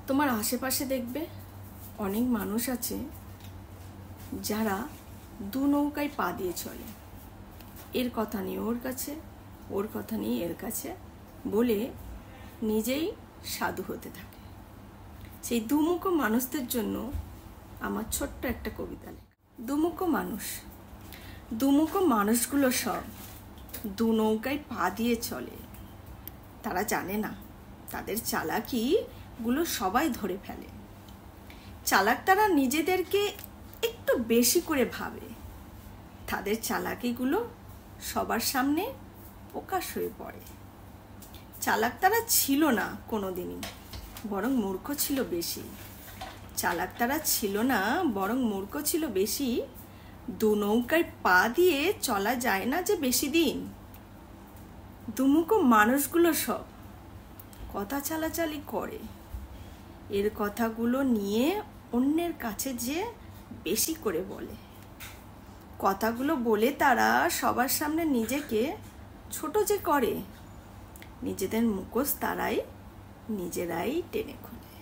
তোমার আশেপাশে দেখবে অনেক মানুষ আছে যারা দু নৌকায় পা দিয়ে চলে, এর কথা নিয়ে ওর কাছে, ওর কথা নিয়ে এর কাছে বলে নিজেই সাধু হতে থাকে। সেই দুমুখো মানুষদের জন্য আমার ছোট্ট একটা কবিতা লেখা। দুমুখো মানুষগুলো সব দু নৌকায় পা দিয়ে চলে। তারা জানে না তাদের চালাকিগুলো সবাই ধরে ফেলে। চালাক তারা নিজেদেরকে একটু বেশি করে ভাবে, তাদের চালাকিগুলো সবার সামনে প্রকাশ হয়ে পড়ে। চালাক তারা ছিল না কোনোদিনই, বরং মূর্খ ছিল বেশি। চালাক তারা ছিল না, বরং মূর্খ ছিল বেশি। দু নৌকায় পা দিয়ে চলা যায় না যে বেশি দিন। দুমুখো মানুষগুলো সব কথা চালাচালি করে, এর কথাগুলো নিয়ে অন্যের কাছে যে বেশি করে বলে। কথাগুলো বলে তারা সবার সামনে নিজেকে ছোট যে করে, নিজেদের মুখোশ তারাই নিজেরাই টেনে খোলে।